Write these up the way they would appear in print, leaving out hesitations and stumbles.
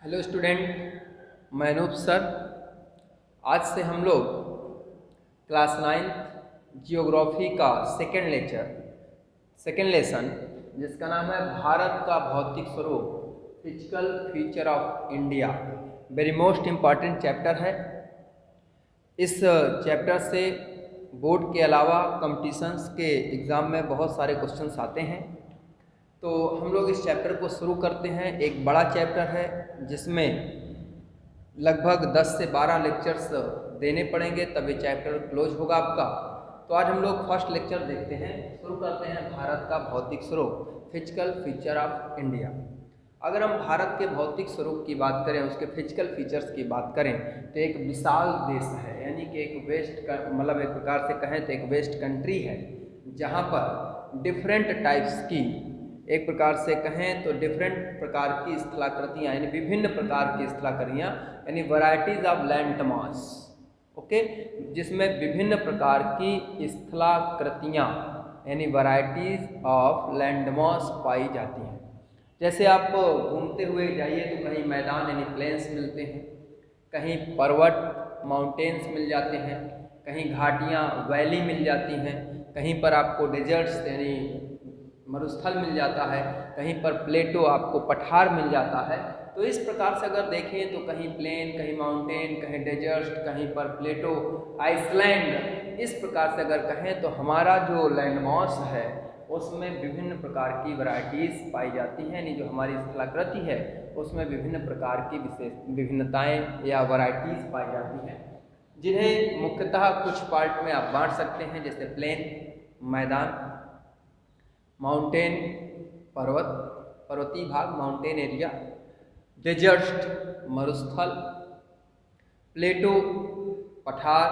Hello student, मैं Anoop sir. आज से हम लोग क्लास नाइन्थ जियोग्राफी का सेकेंड लेसन जिसका नाम है भारत का भौतिक स्वरूप, physical feature of India, very most important chapter है। इस चैप्टर से बोर्ड के अलावा कंपटीशंस के एग्ज़ाम में बहुत सारे क्वेश्चंस आते हैं। तो हम लोग इस चैप्टर को शुरू करते हैं। एक बड़ा चैप्टर है जिसमें लगभग 10 से 12 लेक्चर्स देने पड़ेंगे, तब ये चैप्टर क्लोज होगा आपका। तो आज हम लोग फर्स्ट लेक्चर देखते हैं, शुरू करते हैं भारत का भौतिक स्वरूप, फिजिकल फीचर ऑफ इंडिया। अगर हम भारत के भौतिक स्वरूप की बात करें, उसके फिजिकल फीचर्स की बात करें, तो एक विशाल देश है, यानी कि एक मतलब एक प्रकार से कहें तो एक वेस्ट कंट्री है, जहाँ पर डिफरेंट टाइप्स की, एक प्रकार से कहें तो डिफरेंट प्रकार की स्थलाकृतियाँ, यानी विभिन्न प्रकार की स्थलाकृतियाँ, यानी varieties of land mass, okay, जिसमें विभिन्न प्रकार की स्थलाकृतियाँ यानी वैरायटीज ऑफ लैंड मास पाई जाती हैं। जैसे आप घूमते हुए जाइए तो कहीं मैदान यानी प्लेन्स मिलते हैं, कहीं पर्वत माउंटेन्स मिल जाते हैं, कहीं घाटियाँ वैली मिल जाती हैं, कहीं पर आपको डेजर्ट्स यानी मरुस्थल मिल जाता है, कहीं पर प्लेटो आपको पठार मिल जाता है। तो इस प्रकार से अगर देखें तो कहीं प्लेन, कहीं माउंटेन, कहीं डेजर्ट, कहीं पर प्लेटो, आइसलैंड, इस प्रकार से अगर कहें तो हमारा जो लैंड मास है उसमें विभिन्न प्रकार की वैरायटीज़ पाई जाती हैं, यानी जो हमारी स्थलाकृति है उसमें विभिन्न प्रकार की विभिन्नताएं या वैरायटीज़ पाई जाती हैं, जिन्हें मुख्यतः कुछ पार्ट में आप बांट सकते हैं, जैसे प्लेन मैदान, माउंटेन पर्वत पर्वतीय भाग माउंटेन एरिया, डेजर्ट मरुस्थल, प्लेटो पठार,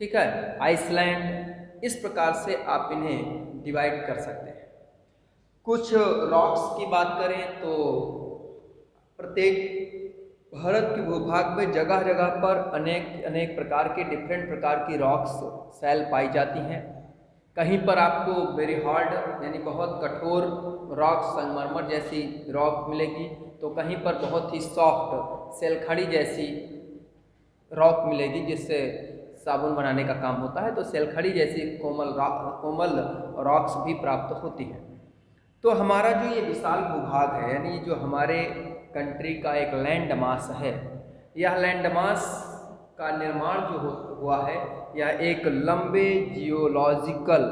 ठीक है, आइसलैंड। इस प्रकार से आप इन्हें डिवाइड कर सकते हैं। कुछ रॉक्स की बात करें तो प्रत्येक भारत के भूभाग में जगह जगह पर अनेक अनेक प्रकार के डिफरेंट प्रकार की रॉक्स सेल पाई जाती हैं। कहीं पर आपको वेरी हार्ड यानी बहुत कठोर रॉक, संगमरमर जैसी रॉक मिलेगी, तो कहीं पर बहुत ही सॉफ्ट सेलखड़ी जैसी रॉक मिलेगी, जिससे साबुन बनाने का काम होता है। तो सेलखड़ी जैसी कोमल रॉक्स भी प्राप्त होती हैं। तो हमारा जो ये विशाल भूभाग है, यानी जो हमारे कंट्री का एक लैंड मास है, यह लैंड मास का निर्माण जो हुआ है, यह एक लंबे जियोलॉजिकल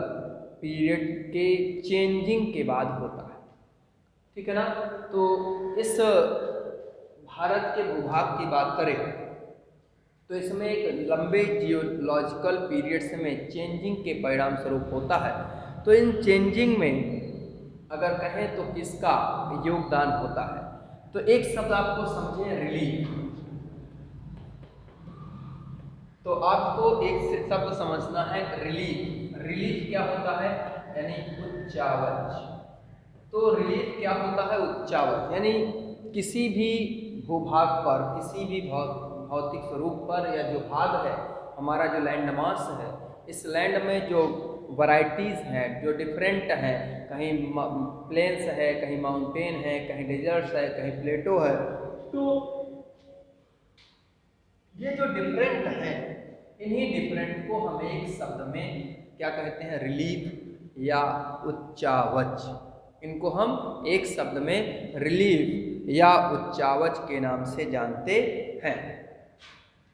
पीरियड के चेंजिंग के बाद होता है, ठीक है ना। तो इस भारत के भूभाग की बात करें तो इसमें एक लंबे जियोलॉजिकल पीरियड्स में चेंजिंग के परिणाम स्वरूप होता है। तो इन चेंजिंग में अगर कहें तो किसका योगदान होता है, तो एक शब्द आपको समझें, रिलीफ। तो आपको एक शब्द समझना है, रिलीफ। रिलीफ क्या होता है, यानी उच्चावच। तो रिलीफ क्या होता है, उच्चावच, यानी किसी भी भूभाग पर, किसी भी भौतिक स्वरूप पर, या जो भाग है हमारा जो लैंड मास है, इस लैंड में जो वैरायटीज़ हैं, जो डिफरेंट हैं, कहीं प्लेन्स है, कहीं माउंटेन है, कहीं डेजर्ट्स है, कहीं प्लेटो है, तो ये जो डिफरेंट हैं, इन्हीं डिफरेंट को हम एक शब्द में क्या कहते हैं, रिलीफ या उच्चावच। इनको हम एक शब्द में रिलीफ या उच्चावच के नाम से जानते हैं।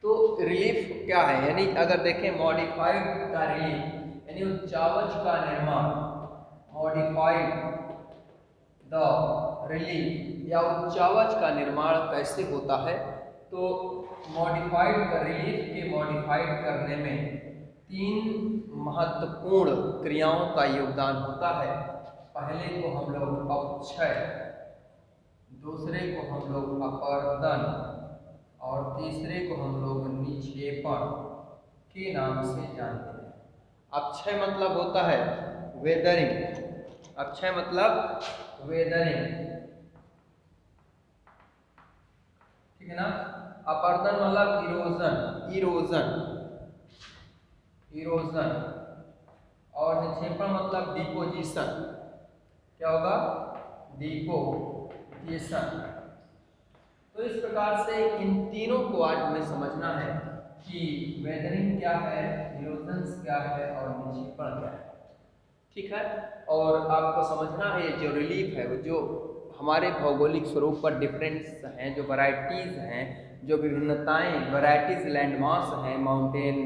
तो रिलीफ क्या है, यानी अगर देखें मॉडिफाइड का रिलीफ यानी उच्चावच का निर्माण, मॉडिफाइड द रिलीफ या उच्चावच का निर्माण कैसे होता है, तो मॉडिफाइड रिलीफ के मॉडिफाइड करने में 3 महत्वपूर्ण क्रियाओं का योगदान होता है। पहले को हम लोग अपक्षय, दूसरे को हम लोग अपर्दन, और तीसरे को हम लोग निक्षेपण के नाम से जानते हैं। अक्षय मतलब होता है वेदरिंग, अक्षय मतलब वेदरिंग, ठीक है ना। अपर्दन मतलब इरोजन, इरोजन, इरोजन, और निक्षेपण मतलब डिपोजिशन, क्या होगा, डिपोजिशन। तो इस प्रकार से इन तीनों को आज हमें समझना है कि वेदरिंग क्या है, इरोजन्स क्या है और निक्षेपण क्या है। ठीक है, और आपको समझना है जो रिलीफ है, वो जो हमारे भौगोलिक स्वरूप पर डिफरेंस हैं, जो वैरायटीज़ हैं, जो विभिन्नताएं, वैरायटीज लैंडमार्क्स हैं, माउंटेन,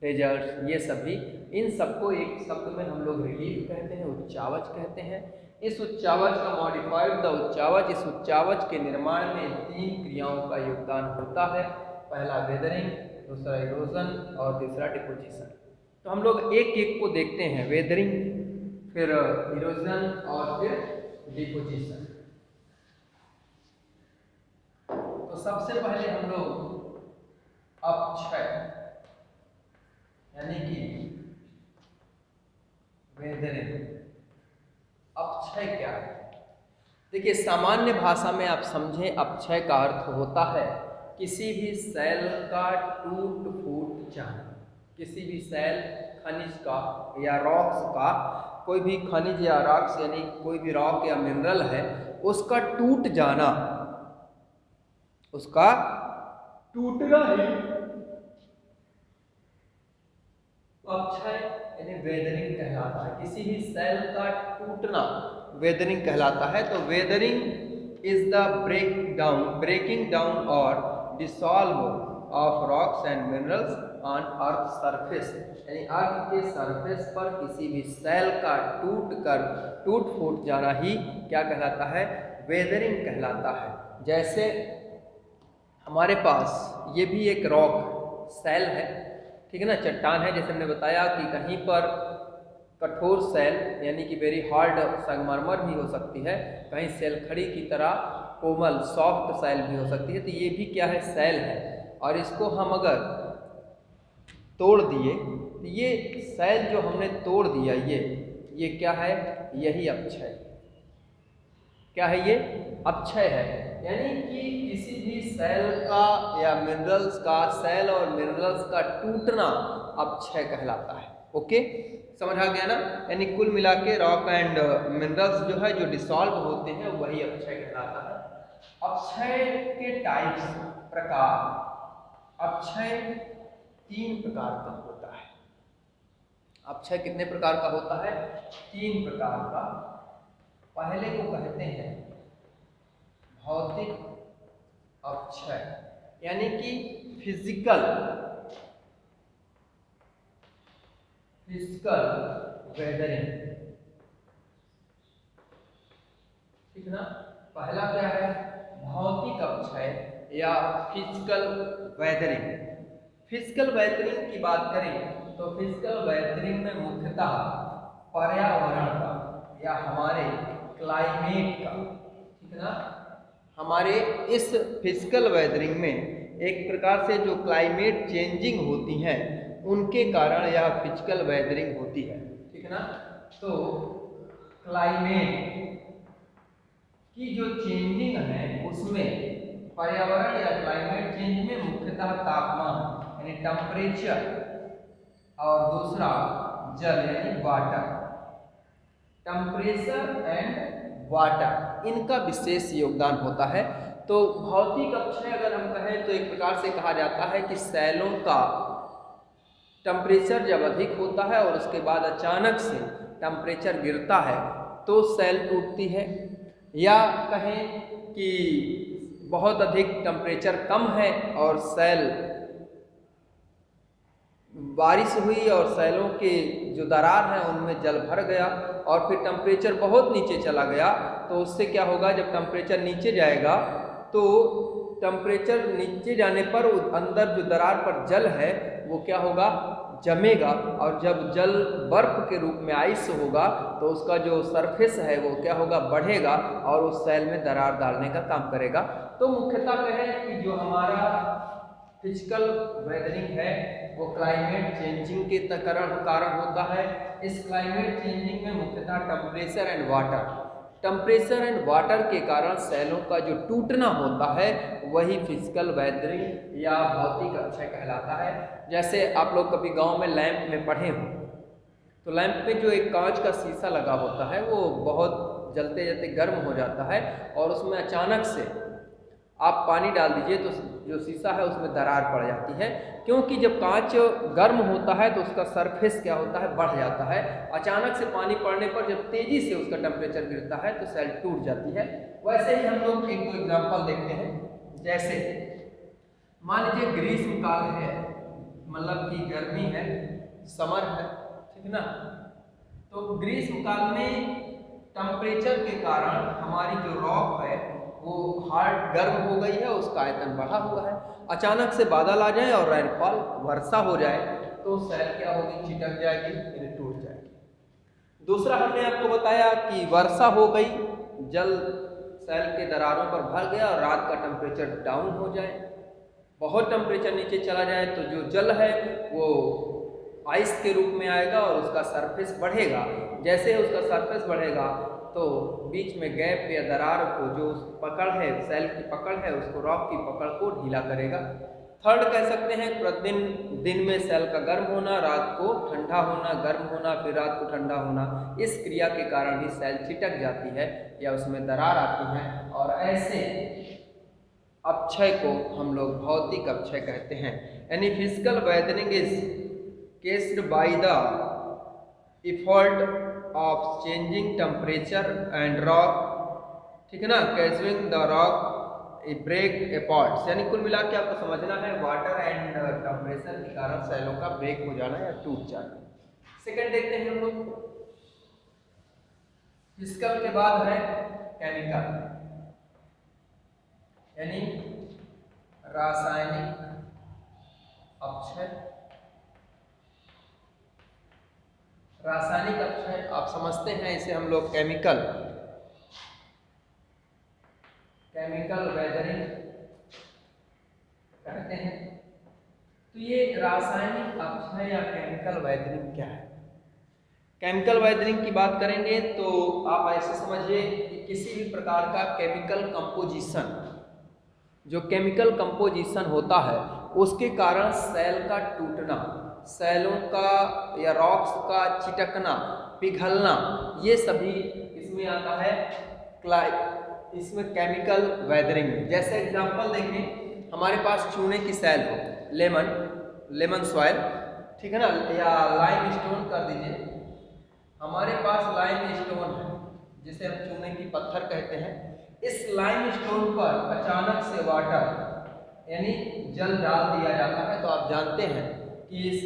डेजर्ट, ये सभी, इन सबको एक शब्द में हम लोग रिलीफ कहते हैं, उच्चावच कहते हैं। इस उच्चावच का मॉडिफाइड द उच्चावच, इस उच्चावच के निर्माण में 3 क्रियाओं का योगदान होता है। पहला वेदरिंग, दूसरा इरोजन और तीसरा डिपोजिशन। तो हम लोग एक एक को देखते हैं, वेदरिंग, फिर इरोजन और फिर डिपोजिशन। तो सबसे पहले हम लोग अपक्षय यानी कि वेदरिंग, अपक्षय क्या है? देखिए, सामान्य भाषा में आप समझें, अपक्षय का अर्थ होता है किसी भी सेल का टूट फूट जाना। किसी भी सेल, खनिज का या रॉक्स का, कोई भी खनिज या रॉक्स यानी कोई भी रॉक या मिनरल है, उसका टूट जाना, उसका टूटना ही अपक्षय यानी वेदरिंग कहलाता है। किसी भी सेल का टूटना वेदरिंग कहलाता है। तो weathering is the breaking down और dissolve of rocks and minerals on earth surface, यानी अर्थ के सरफेस पर किसी भी सेल का टूट फूट जाना ही क्या कहलाता है? वेदरिंग कहलाता है। जैसे हमारे पास ये भी एक रॉक सेल है, ठीक है ना, चट्टान है। जैसे हमने बताया कि कहीं पर कठोर सेल यानी कि वेरी हार्ड संगमरमर भी हो सकती है, कहीं सेल खड़ी की तरह कोमल सॉफ्ट सेल भी हो सकती है। तो ये भी क्या है? सेल है। और इसको हम अगर तोड़ दिए तो ये सेल जो हमने तोड़ दिया, ये क्या है? यही अपक्षय। क्या है ये? अपक्षय है। यानी कि किसी भी सेल का या मिनरल्स का, सेल और मिनरल्स का टूटना अपक्षय कहलाता है। ओके, समझ आ गया ना? यानी कुल मिला के रॉक एंड मिनरल्स जो है, जो डिसॉल्व होते हैं, वही अपक्षय कहलाता है। अपक्षय के टाइप्स, प्रकार, अपक्षय 3 प्रकार का होता है। अपक्षय कितने प्रकार का होता है? 3 प्रकार का। पहले को कहते हैं भौतिक अपक्षय, यानी कि फिजिकल वेदरिंग, ठीक ना? पहला क्या है? भौतिक अपक्षय या फिजिकल वेदरिंग। फिजिकल वेदरिंग की बात करें तो फिजिकल वेदरिंग में मुख्यतः पर्यावरण का या हमारे क्लाइमेट का, ठीक है ना, हमारे इस फिजिकल वेदरिंग में एक प्रकार से जो क्लाइमेट चेंजिंग होती हैं, उनके कारण यह फिजिकल वेदरिंग होती है, ठीक है ना। तो क्लाइमेट की जो चेंजिंग है, उसमें पर्यावरण या क्लाइमेट चेंज में मुख्यतः तापमान यानी टेम्परेचर, और दूसरा जल यानी वाटर, टेम्परेचर एंड वाटर, इनका विशेष योगदान होता है। तो भौतिक अपक्षय अगर हम कहें तो एक प्रकार से कहा जाता है कि सेलों का टेम्परेचर जब अधिक होता है और उसके बाद अचानक से टेम्परेचर गिरता है तो सेल टूटती है, या कहें कि बहुत अधिक टेम्परेचर कम है और सेल, बारिश हुई और सेलों के जो दरार हैं उनमें जल भर गया और फिर टेम्परेचर बहुत नीचे चला गया, तो उससे क्या होगा? जब टेम्परेचर नीचे जाएगा तो टेम्परेचर नीचे जाने पर अंदर जो दरार पर जल है वो क्या होगा? जमेगा, और जब जल बर्फ के रूप में आइस होगा तो उसका जो सरफेस है वो क्या होगा? बढ़ेगा और उस सेल में दरार डालने का काम करेगा। तो मुख्यतः कहें कि जो हमारा फिजिकल वेदरिंग है वो क्लाइमेट चेंजिंग के कारण होता है। इस क्लाइमेट चेंजिंग में मुख्यतः टेम्परेचर एंड वाटर के कारण सेलों का जो टूटना होता है वही फिजिकल वेदरिंग या भौतिक अपक्षय कहलाता है। जैसे आप लोग कभी गांव में लैंप में पढ़े हो, तो लैंप में जो एक कांच का शीशा लगा होता है वो बहुत जलते जलते गर्म हो जाता है और उसमें अचानक से आप पानी डाल दीजिए तो जो शीशा है उसमें दरार पड़ जाती है, क्योंकि जब कांच गर्म होता है तो उसका सरफेस क्या होता है, बढ़ जाता है। अचानक से पानी पड़ने पर जब तेजी से उसका टेम्परेचर गिरता है तो सेल टूट जाती है। वैसे ही हम लोग एक दो एग्जाम्पल देखते हैं। जैसे मान लीजिए ग्रीष्म काल है, मतलब कि गर्मी है, समर है, ठीक ना। तो ग्रीष्म काल में टेम्परेचर के कारण हमारी जो रॉक है वो हार्ड गर्म हो गई है, उसका आयतन बढ़ा हुआ है। अचानक से बादल आ जाए और रेनफॉल वर्षा हो जाए तो सेल क्या होगी, चिटक जाएगी, यानी टूट जाएगी। दूसरा हमने आपको बताया कि वर्षा हो गई, जल सेल के दरारों पर भर गया और रात का टेम्परेचर डाउन हो जाए, बहुत टेम्परेचर नीचे चला जाए तो जो जल है वो आइस के रूप में आएगा और उसका सरफेस बढ़ेगा। जैसे उसका सरफेस बढ़ेगा तो बीच में गैप या दरार को, जो पकड़ है सेल की पकड़ है, उसको रॉक की पकड़ को ढीला करेगा। थर्ड कह सकते हैं प्रतिदिन दिन में सेल का गर्म होना, रात को ठंडा होना, गर्म होना फिर रात को ठंडा होना, इस क्रिया के कारण ही सेल चिटक जाती है या उसमें दरार आती है। और ऐसे अपक्षय को हम लोग भौतिक अपक्षय कहते हैं। यानी physical weathering is caused by the effect of changing temperature and rock, ठीक है ना, causing the rock break apart. यानी कुल मिला के आपको समझना है वाटर एंड टेम्परेचर के कारण सेलों का ब्रेक हो जाना या टूट जाना। सेकंड देखते हैं हम लोग। फिजिकल के बाद है केमिकल, यानी रासायनिक अपक्षय। रासायनिक अपक्षय आप समझते हैं, इसे हम लोग केमिकल वेदरिंग कहते हैं। तो ये रासायनिक अपक्षय या केमिकल वेदरिंग क्या है? केमिकल वेदरिंग की बात करेंगे तो आप ऐसे समझिए कि किसी भी प्रकार का केमिकल कंपोजिशन, जो केमिकल कंपोजिशन होता है उसके कारण सेल का टूटना, सेलों का या रॉक्स का चिटकना, पिघलना, ये सभी इसमें आता है इसमें केमिकल वेदरिंग में। जैसे एग्जांपल देखें, हमारे पास चूने की सेल हो, लेमन सॉइल, ठीक है ना, या लाइम स्टोन कर दीजिए। हमारे पास लाइम स्टोन है जिसे हम चूने की पत्थर कहते हैं। इस लाइम स्टोन पर अचानक से वाटर यानी जल डाल दिया जाता है तो आप जानते हैं कि इस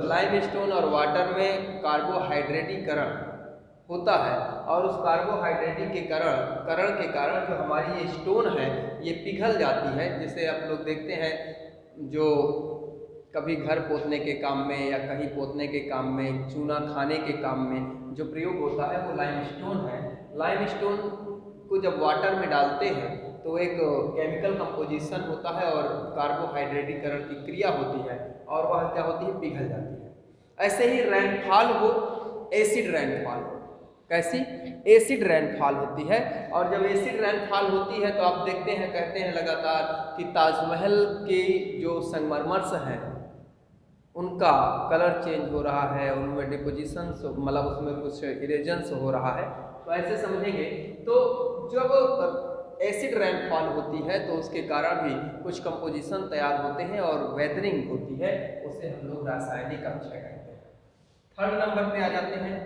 लाइम स्टोन और वाटर में कार्बोहाइड्रेटीकरण होता है और उस कार्बोहाइड्रेटिक के करण के कारण जो हमारी ये स्टोन है ये पिघल जाती है। जिसे आप लोग देखते हैं जो कभी घर पोतने के काम में या कहीं पोतने के काम में, चूना खाने के काम में जो प्रयोग होता है वो लाइमस्टोन है। लाइमस्टोन को जब वाटर में डालते हैं तो एक केमिकल कंपोजिशन होता है और कार्बोहाइड्रेटीकरण की क्रिया होती है और वह क्या होती है, पिघल जाती है। ऐसे ही रेनफॉल हो, एसिड रेनफॉल हो, कैसी एसिड रेनफॉल होती है। और जब एसिड रेनफॉल होती है तो आप देखते हैं, कहते हैं लगातार कि ताजमहल के जो संगमरमर्स हैं उनका कलर चेंज हो रहा है, उनमें डिपोजिशंस, मतलब उसमें कुछ इरेजन्स हो रहा है। तो ऐसे समझेंगे तो जब एसिड रेनफॉल होती है तो उसके कारण भी कुछ कंपोजिशन तैयार होते हैं और वेदरिंग होती है, उसे हम लोग रासायनिक अपक्षय कहते हैं। थर्ड नंबर पे आ जाते हैं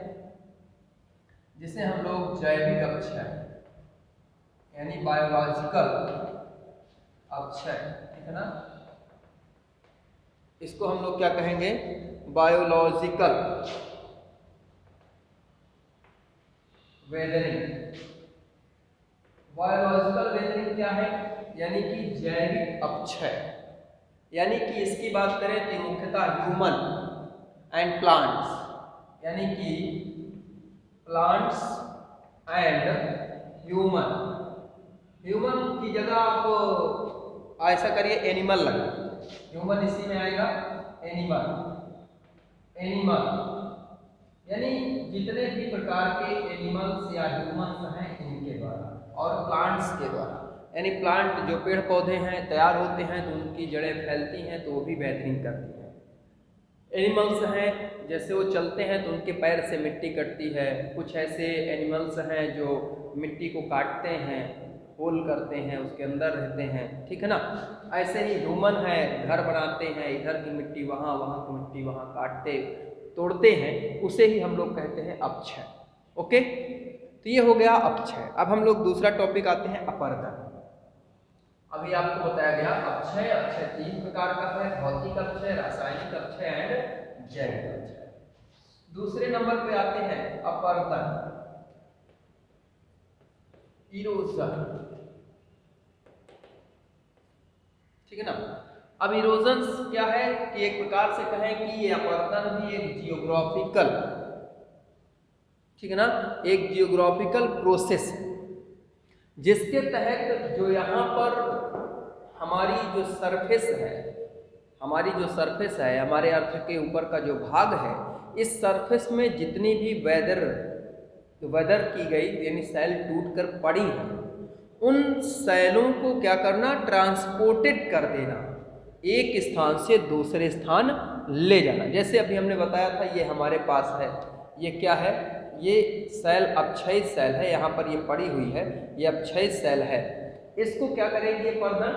जिसे हम लोग जैविक अपक्षय यानी बायोलॉजिकल अपक्षय, ठीक है ना, इसको हम लोग क्या कहेंगे, बायोलॉजिकल वेदरिंग। बायोलॉजिकल वेदरिंग क्या है, यानी कि जैविक अपक्षय। यानी कि इसकी बात करें तो मुख्यतः ह्यूमन एंड प्लांट्स, यानी कि प्लांट्स एंड ह्यूमन की जगह आप ऐसा करिए एनिमल लगा, ह्यूमन इसी में आएगा, एनिमल यानी जितने भी प्रकार के एनिमल्स या ह्यूमन्स हैं इनके द्वारा, और प्लांट्स के द्वारा। यानी प्लांट जो पेड़ पौधे हैं तैयार होते हैं तो उनकी जड़ें फैलती हैं तो वो भी बेहतरीन करती हैं। एनिमल्स हैं जैसे वो चलते हैं तो उनके पैर से मिट्टी कटती है। कुछ ऐसे एनिमल्स हैं जो मिट्टी को काटते हैं होल करते हैं, उसके अंदर रहते हैं, ठीक है ना। ऐसे ही ह्यूमन है, घर बनाते हैं, इधर की मिट्टी वहाँ, वहाँ की मिट्टी वहाँ, काटते तोड़ते हैं, उसे ही हम लोग कहते हैं अपक्षय। ओके, तो ये हो गया अपक्षय। अब हम लोग दूसरा टॉपिक आते हैं अपरदन। अभी आपको बताया गया अपक्षय। अपक्षय 3 प्रकार का है, भौतिक अपक्षय, रासायनिक अपक्षय एंड जैविक अपक्षय। दूसरे नंबर पे आते हैं अपरदन, इरोजन, ठीक है ना। अब इरोजन क्या है कि एक प्रकार से कहें कि ये अपरदन भी एक जियोग्राफिकल, ठीक है ना, एक जियोग्राफिकल प्रोसेस है, जिसके तहत जो यहाँ पर हमारी जो सरफेस है, हमारी जो सरफेस है, हमारे अर्थ के ऊपर का जो भाग है, इस सरफेस में जितनी भी वेदर की गई यानी सेल टूट कर पड़ी है, उन सेलों को क्या करना, ट्रांसपोर्टेड कर देना, एक स्थान से दूसरे स्थान ले जाना। जैसे अभी हमने बताया था, ये हमारे पास है, ये क्या है, ये सेल अपक्षयित सेल है, यहाँ पर ये पड़ी हुई है, ये अपक्षयित सेल है। इसको क्या करेगी ये पर्दन,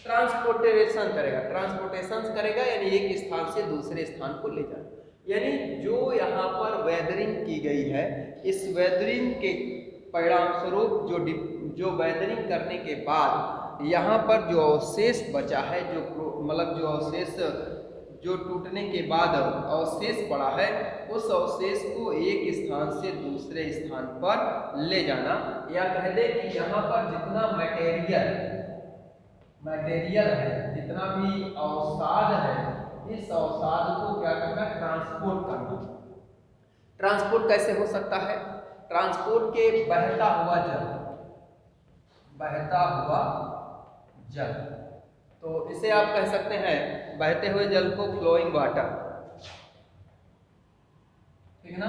ट्रांसपोर्टेशन करेगा, ट्रांसपोर्टेशन करेगा यानी एक स्थान से दूसरे स्थान को ले जाना। यानी जो यहाँ पर वेदरिंग की गई है, इस वेदरिंग के परिणाम स्वरूप जो वेदरिंग करने के बाद यहाँ पर जो अवशेष बचा है, जो मतलब जो अवशेष जो टूटने के बाद अवशेष पड़ा है, उस अवशेष को एक स्थान से दूसरे स्थान पर ले जाना, या कह दे कि यहाँ पर जितना मटेरियल है, जितना भी अवसाद है, इस अवसाद को क्या करना, ट्रांसपोर्ट करना। ट्रांसपोर्ट कैसे हो सकता है, ट्रांसपोर्ट के बहता हुआ जल, तो इसे आप कह सकते हैं बहते हुए जल को फ्लोइंग वाटर, ठीक है ना,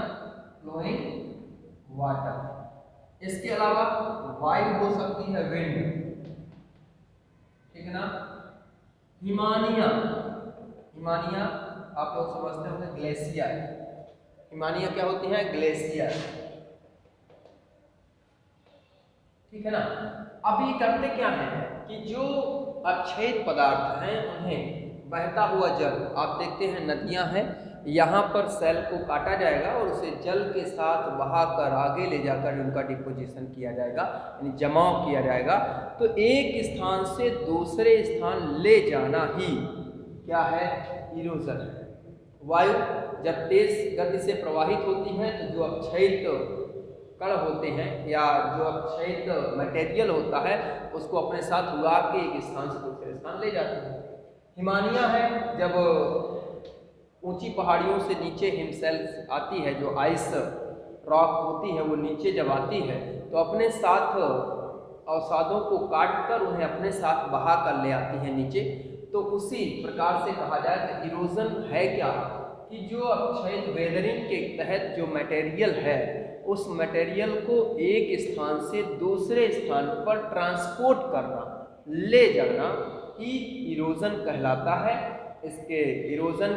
फ्लोइंग वाटर। इसके अलावा वायु हो सकती है विंड, ठीक है ना। हिमानिया आप लोग समझते होंगे, ग्लेशियर, हिमानिया क्या होती है, ग्लेशियर, ठीक है ना। अब ये करते क्या है कि जो अपक्षयित पदार्थ हैं उन्हें बहता हुआ जल, आप देखते हैं नदियां हैं, यहाँ पर सेल को काटा जाएगा और उसे जल के साथ बहाकर आगे ले जाकर उनका डिपोजिशन किया जाएगा, यानी जमाव किया जाएगा। तो एक स्थान से दूसरे स्थान ले जाना ही क्या है, इरोजन है। वायु जब तेज गति से प्रवाहित होती है तो जो अपक्षयित कण होते हैं या जो अपक्षयित मटेरियल होता है, उसको अपने साथ उड़ा के एक स्थान से दूसरे स्थान ले जाते हैं। हिमानिया है, जब ऊंची पहाड़ियों से नीचे हिमसेल्स आती है, जो आइस रॉक होती है, वो नीचे जब आती है तो अपने साथ अवसादों को काट कर उन्हें अपने साथ बहा कर ले आती है नीचे। तो उसी प्रकार से कहा जाए तो इरोजन है क्या, कि जो अपक्षयित वेदरिंग के तहत जो मटेरियल है, उस मटेरियल को एक स्थान से दूसरे स्थान पर ट्रांसपोर्ट करना, ले जाना ही इरोजन कहलाता है। इसके इरोजन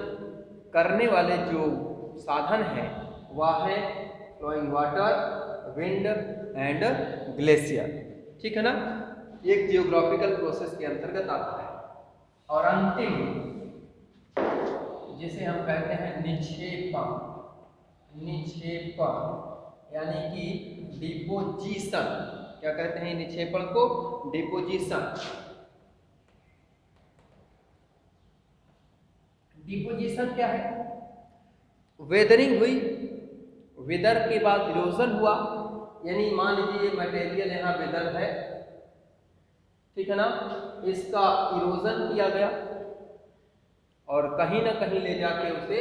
करने वाले जो साधन हैं वह है flowing water, wind and glacier, ठीक है ना। एक जियोग्राफिकल प्रोसेस के अंतर्गत आता है। और अंतिम जिसे हम कहते हैं निक्षेपण, यानी कि डिपोजिशन, क्या कहते हैं निक्षेपण को, डिपोजिशन। डिपोजिशन क्या है, वेदरिंग हुई, वेदर के बाद इरोजन हुआ, यानी मान लीजिए ये मटेरियल यहाँ वेदर है, ठीक है ना, इसका इरोजन किया गया और कहीं ना कहीं ले जाके उसे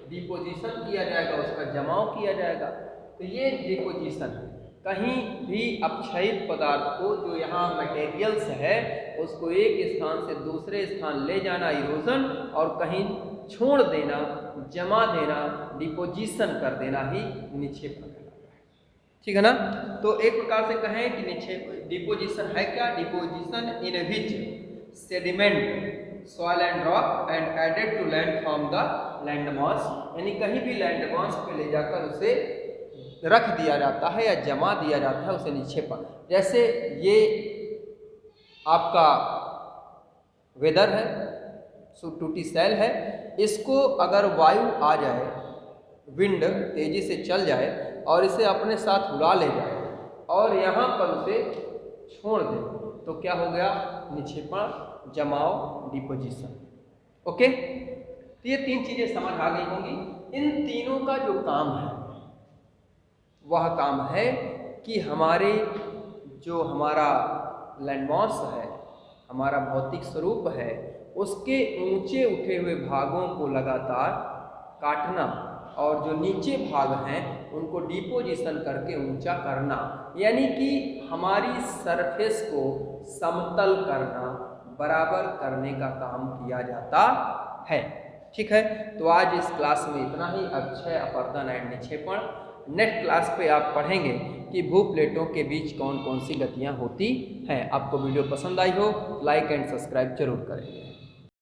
डिपोजिशन किया जाएगा, उसका जमाव किया जाएगा। तो ये डिपोजिशन है। कहीं भी अपक्षयित पदार्थ को, जो यहाँ मटेरियल्स है, उसको एक स्थान से दूसरे स्थान ले जाना इरोजन, और कहीं छोड़ देना, जमा देना, डिपोजिशन कर देना ही निक्षेपण कहलाता है, ठीक है ना। तो एक प्रकार से कहें कि निक्षेप डिपोजिशन है क्या, deposition in which sediment soil and rock and added to land from the land mass, यानी कहीं भी लैंड मास पे ले जाकर उसे रख दिया जाता है या जमा दिया जाता है उसे निक्षेपण। जैसे ये आपका वेदर है, टूटी सेल है, इसको अगर वायु आ जाए, विंड तेजी से चल जाए और इसे अपने साथ उड़ा ले जाए और यहाँ पर उसे छोड़ दे तो क्या हो गया? निक्षेपण, जमाव, डिपोजिशन। ओके, तो ये तीन चीजें समझ आ गई होंगी। इन तीनों का जो काम है वह काम है कि हमारा लैंडमास है, हमारा भौतिक स्वरूप है, उसके ऊंचे उठे हुए भागों को लगातार काटना और जो नीचे भाग हैं उनको डिपोजिशन करके ऊंचा करना, यानी कि हमारी सरफेस को समतल करना, बराबर करने का काम किया जाता है। ठीक है, तो आज इस क्लास में इतना ही। अक्षय, अपवर्तन एंड निक्षेपण। नेक्स्ट क्लास पे आप पढ़ेंगे कि भूप्लेटों के बीच कौन कौन सी गतियाँ होती हैं। आपको वीडियो पसंद आई हो, लाइक एंड सब्सक्राइब जरूर करेंगे।